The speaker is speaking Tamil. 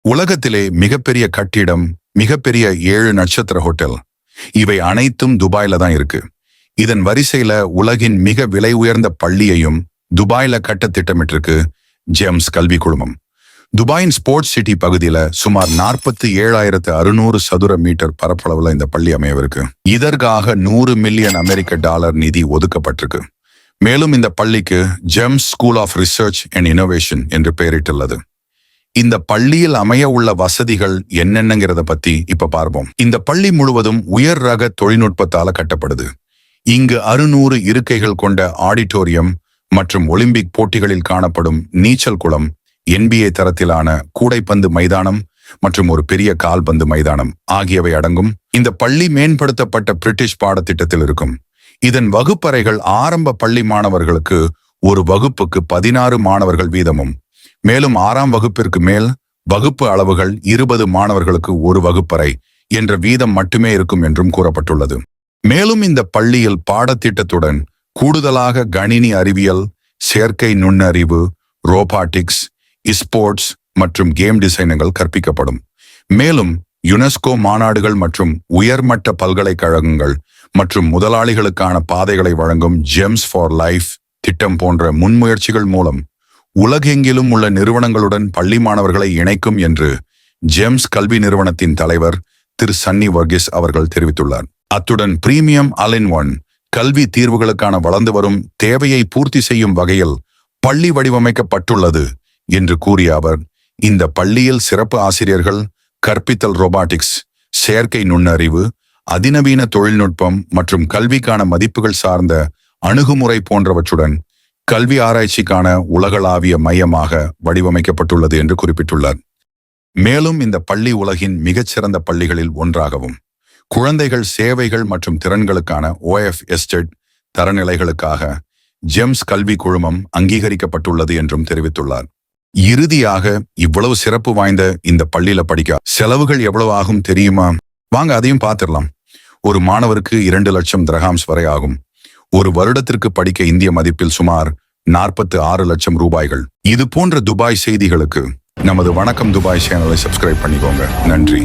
உலகத்திலே மிகப்பெரிய கட்டிடம், மிகப்பெரிய 7 நட்சத்திர ஹோட்டல், இவை அனைத்தும் துபாயில தான் இருக்கு. இதன் வரிசையில உலகின் மிக விலை உயர்ந்த பள்ளியையும் துபாயில கட்ட திட்டமிட்டிருக்கு ஜெம்ஸ் கல்வி குழுமம். துபாயின் ஸ்போர்ட்ஸ் சிட்டி பகுதியில சுமார் 47,600 சதுர மீட்டர் பரப்பளவுல இந்த பள்ளி அமையவிருக்கு. இதற்காக $100 மில்லியன் அமெரிக்க நிதி ஒதுக்கப்பட்டிருக்கு. மேலும் இந்த பள்ளிக்கு GEMS school of research and innovation என்று பெயரிட்டுள்ளது. இந்த பள்ளியில் அமைய உள்ள வசதிகள் என்னென்னங்கிறத பத்தி இப்ப பார்ப்போம். இந்த பள்ளி முழுவதும் உயர் ரக தொழில்நுட்பத்தால கட்டப்படுது. இங்கு 600 இருக்கைகள் கொண்ட ஆடிட்டோரியம் மற்றும் ஒலிம்பிக் போட்டிகளில் காணப்படும் நீச்சல் குளம், NBA தரத்திலான கூடைப்பந்து மைதானம் மற்றும் ஒரு பெரிய கால்பந்து மைதானம் ஆகியவை அடங்கும். இந்த பள்ளி மேம்படுத்தப்பட்ட பிரிட்டிஷ் பாடத்திட்டத்தில் இருக்கும். இதன் வகுப்பறைகள் ஆரம்ப பள்ளி மாணவர்களுக்கு ஒரு வகுப்புக்கு 16 மாணவர்கள் வீதமும், மேலும் 6ஆம் வகுப்பிற்கு மேல் வகுப்பு அளவுகள் 20 மாணவர்களுக்கு ஒரு வகுப்பறை என்ற வீதம் மட்டுமே இருக்கும் என்றும் கூறப்பட்டுள்ளது. மேலும் இந்த பள்ளியில் பாடத்திட்டத்துடன் கூடுதலாக கணினி அறிவியல், செயற்கை நுண்ணறிவு, ரோபாட்டிக்ஸ், ஸ்போர்ட்ஸ் மற்றும் கேம் டிசைன்கள் கற்பிக்கப்படும். மேலும் யுனெஸ்கோ மாநாடுகள் மற்றும் உயர்மட்ட பல்கலைக்கழகங்கள் மற்றும் முதலாளிகளுக்கான பாதைகளை வழங்கும் ஜெம்ஸ் ஃபார் லைஃப் திட்டம் போன்ற முன்முயற்சிகள் மூலம் உலகெங்கிலும் உள்ள நிறுவனங்களுடன் பள்ளி மாணவர்களை இணைக்கும் என்று ஜெம்ஸ் கல்வி நிறுவனத்தின் தலைவர் திரு சன்னி வர்கிஸ் அவர்கள் தெரிவித்துள்ளார். அத்துடன் பிரீமியம் ஆல்-இன்-ஒன் கல்வி தீர்வுகளுக்கான வளர்ந்து வரும் தேவையை பூர்த்தி செய்யும் வகையில் பள்ளி வடிவமைக்கப்பட்டுள்ளது என்று கூறிய அவர், இந்த பள்ளியில் சிறப்பு ஆசிரியர்கள், கற்பித்தல் ரோபாட்டிக்ஸ், செயற்கை நுண்ணறிவு, அதிநவீன தொழில்நுட்பம் மற்றும் கல்விக்கான மதிப்புகள் சார்ந்த அணுகுமுறை போன்றவற்றுடன் கல்வி ஆராய்ச்சிக்கான உலகளாவிய மையமாக வடிவமைக்கப்பட்டுள்ளது என்று குறிப்பிட்டுள்ளார். மேலும் இந்த பள்ளி உலகின் மிகச்சிறந்த பள்ளிகளில் ஒன்றாகவும், குழந்தைகள் சேவைகள் மற்றும் திறன்களுக்கான OFSTED தரநிலைகளுக்காக ஜெம்ஸ் கல்வி குழுமம் அங்கீகரிக்கப்பட்டுள்ளது என்றும் தெரிவித்துள்ளார். இறுதியாக, இவ்வளவு சிறப்பு வாய்ந்த இந்த பள்ளியில படிக்க செலவுகள் எவ்வளவு ஆகும் தெரியுமா? வாங்க அதையும் பார்த்திடலாம். ஒரு மாணவருக்கு 2 லட்சம் திரஹாம்ஸ் வரை ஆகும். ஒரு வருடத்திற்கு படிக்க இந்திய மதிப்பில் சுமார் 46 லட்சம் ரூபாய்கள். இது போன்ற துபாய் செய்திகளுக்கு நமது வணக்கம் துபாய் சேனலை சப்ஸ்கிரைப் பண்ணிக்கோங்க. நன்றி.